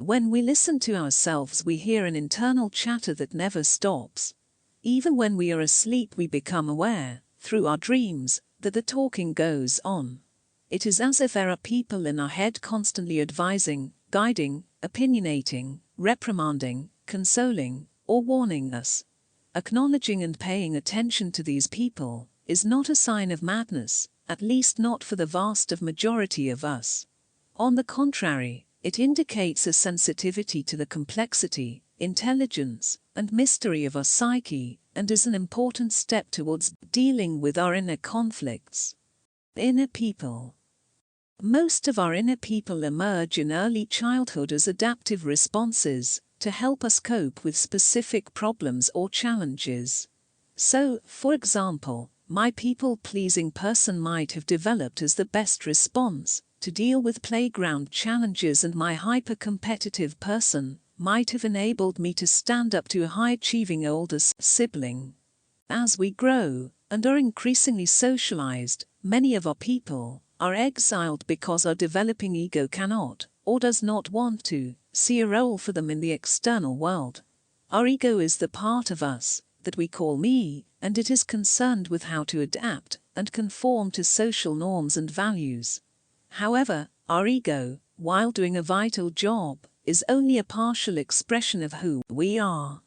When we listen to ourselves, we hear an internal chatter that never stops. Even when we are asleep, we become aware, through our dreams, that the talking goes on. It is as if there are people in our head constantly advising, guiding, opinionating, reprimanding, consoling, or warning us. Acknowledging and paying attention to these people is not a sign of madness, at least not for the vast majority of us. On the contrary, it indicates a sensitivity to the complexity, intelligence, and mystery of our psyche, and is an important step towards dealing with our inner conflicts. Inner people. Most of our inner people emerge in early childhood as adaptive responses to help us cope with specific problems or challenges. So, for example, my people-pleasing person might have developed as the best response to deal with playground challenges, and my hyper-competitive person might have enabled me to stand up to a high-achieving older sibling. As we grow and are increasingly socialized, many of our people are exiled because our developing ego cannot, or does not want to, see a role for them in the external world. Our ego is the part of us that we call me, and it is concerned with how to adapt and conform to social norms and values. However, our ego, while doing a vital job, is only a partial expression of who we are.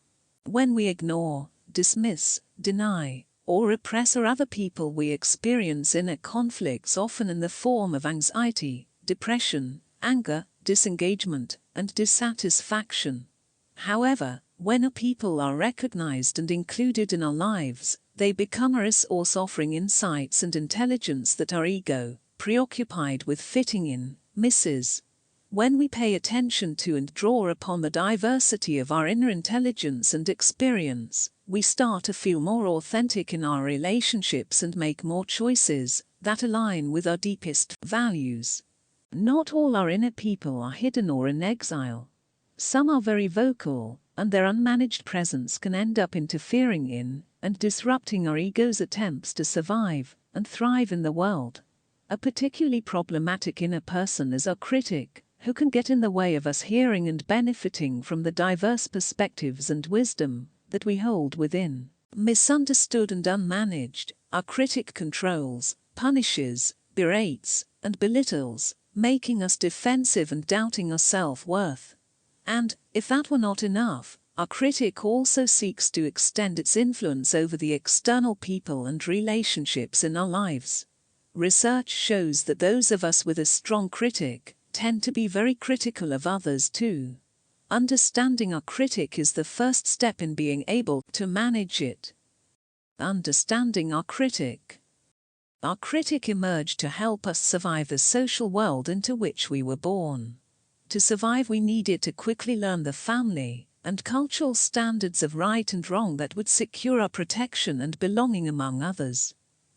When we ignore, dismiss, deny, or repress other people, we experience inner conflicts, often in the form of anxiety, depression, anger, disengagement, and dissatisfaction. However, when our people are recognized and included in our lives, they become a resource offering insights and intelligence that our ego, preoccupied with fitting in, misses. When we pay attention to and draw upon the diversity of our inner intelligence and experience, we start to feel more authentic in our relationships and make more choices that align with our deepest values. Not all our inner people are hidden or in exile. Some are very vocal, and their unmanaged presence can end up interfering in and disrupting our ego's attempts to survive and thrive in the world. A particularly problematic inner person is our critic, who can get in the way of us hearing and benefiting from the diverse perspectives and wisdom that we hold within. Misunderstood and unmanaged, our critic controls, punishes, berates, and belittles, making us defensive and doubting our self-worth. And, if that were not enough, our critic also seeks to extend its influence over the external people and relationships in our lives. Research shows that those of us with a strong critic tend to be very critical of others too. Understanding our critic is the first step in being able to manage it. Understanding our critic. Our critic emerged to help us survive the social world into which we were born. To survive, we needed to quickly learn the family and cultural standards of right and wrong that would secure our protection and belonging among others.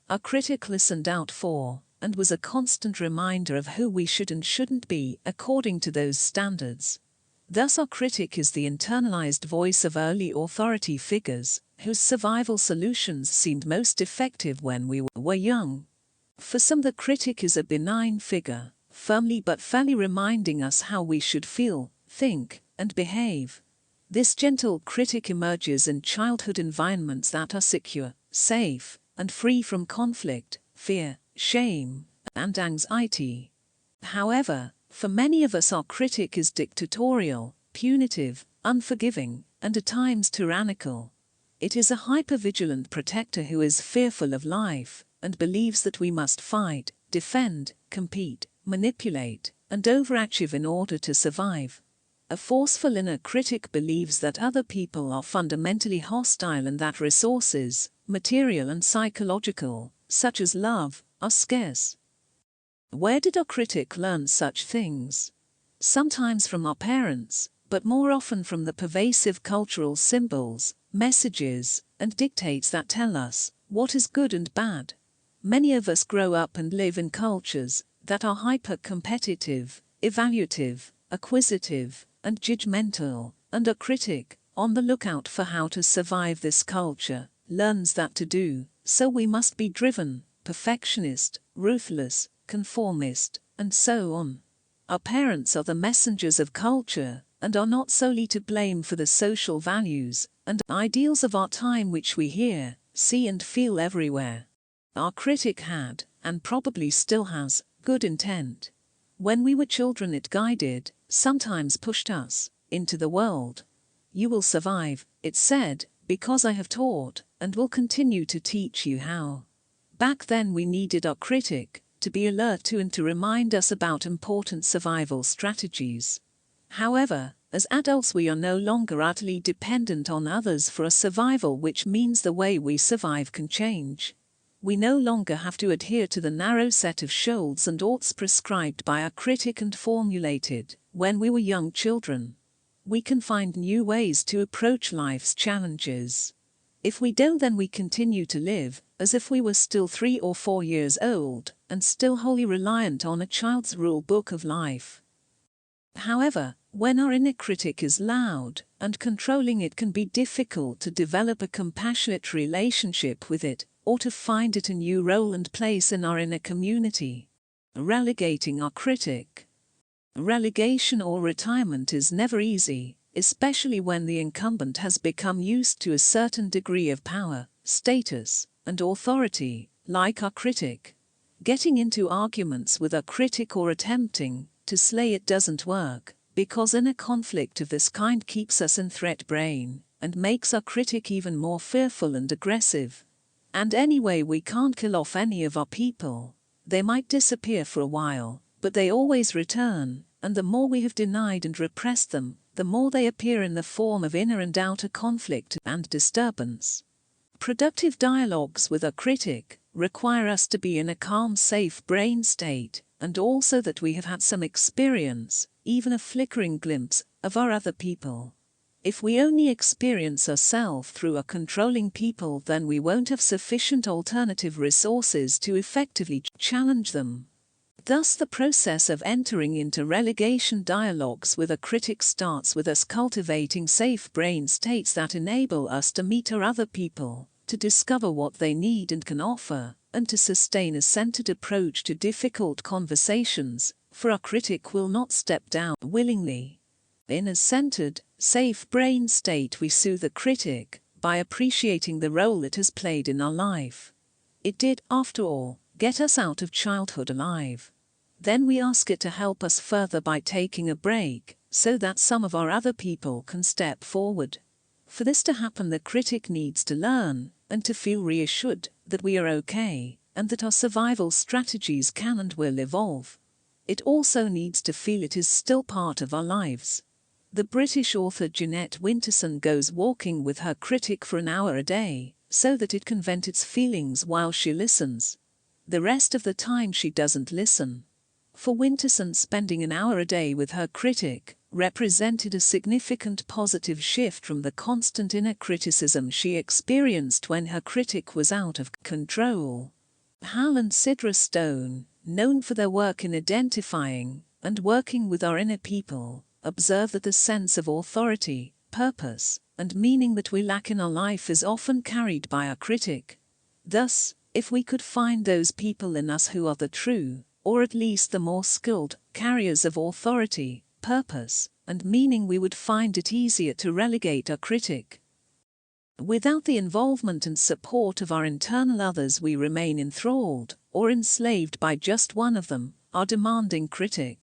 Our critic listened out for and was a constant reminder of who we should and shouldn't be according to those standards. Thus, our critic is the internalized voice of early authority figures whose survival solutions seemed most effective when we were young. For some, the critic is a benign figure, firmly but fairly reminding us how we should feel, think, and behave. This gentle critic emerges in childhood environments that are secure, safe, and free from conflict, fear, shame, and anxiety. However, for many of us, our critic is dictatorial, punitive, unforgiving, and at times tyrannical. It is a hypervigilant protector who is fearful of life and believes that we must fight, defend, compete, manipulate, and overachieve in order to survive. A forceful inner critic believes that other people are fundamentally hostile and that resources, material and psychological, such as love, are scarce. Where did our critic learn such things? Sometimes from our parents, but more often from the pervasive cultural symbols, messages, and dictates that tell us what is good and bad. Many of us grow up and live in cultures that are hyper-competitive, evaluative, acquisitive, and judgmental, and a critic, on the lookout for how to survive this culture, learns that to do so we must be driven, perfectionist, ruthless, conformist, and so on. Our parents are the messengers of culture, and are not solely to blame for the social values and ideals of our time which we hear, see and feel everywhere. Our critic had, and probably still has, good intent. When we were children it guided, sometimes pushed us, into the world. You will survive, it said, because I have taught, and will continue to teach you how. Back then we needed our critic, to be alert to and to remind us about important survival strategies. However, as adults we are no longer utterly dependent on others for our survival, which means the way we survive can change. We no longer have to adhere to the narrow set of shoulds and oughts prescribed by our critic and formulated when we were young children. We can find new ways to approach life's challenges. If we don't, then we continue to live as if we were still 3 or 4 years old and still wholly reliant on a child's rule book of life. However, when our inner critic is loud and controlling, it can be difficult to develop a compassionate relationship with it, or to find it a new role and place in our inner community. Relegating our critic. Relegation or retirement is never easy, especially when the incumbent has become used to a certain degree of power, status, and authority, like our critic. Getting into arguments with our critic or attempting to slay it doesn't work, because inner conflict of this kind keeps us in threat brain and makes our critic even more fearful and aggressive. And anyway, we can't kill off any of our people. They might disappear for a while, but they always return, and the more we have denied and repressed them, the more they appear in the form of inner and outer conflict and disturbance. Productive dialogues with our critic require us to be in a calm, safe brain state, and also that we have had some experience, even a flickering glimpse, of our other people. If we only experience ourselves through our controlling people, then we won't have sufficient alternative resources to effectively challenge them. Thus, the process of entering into relegation dialogues with a critic starts with us cultivating safe brain states that enable us to meet our other people, to discover what they need and can offer, and to sustain a centered approach to difficult conversations, for our critic will not step down willingly. In a centered, safe brain state, we soothe the critic by appreciating the role it has played in our life. It did, after all, get us out of childhood alive. Then we ask it to help us further by taking a break, so that some of our other people can step forward. For this to happen, the critic needs to learn and to feel reassured that we are okay, and that our survival strategies can and will evolve. It also needs to feel it is still part of our lives. The British author Jeanette Winterson goes walking with her critic for an hour a day, so that it can vent its feelings while she listens. The rest of the time she doesn't listen. For Winterson, spending an hour a day with her critic represented a significant positive shift from the constant inner criticism she experienced when her critic was out of control. Hal and Sidra Stone, known for their work in identifying and working with our inner people, observe that the sense of authority, purpose, and meaning that we lack in our life is often carried by our critic. Thus, if we could find those people in us who are the true, or at least the more skilled, carriers of authority, purpose, and meaning, we would find it easier to relegate our critic. Without the involvement and support of our internal others, we remain enthralled or enslaved by just one of them, our demanding critic.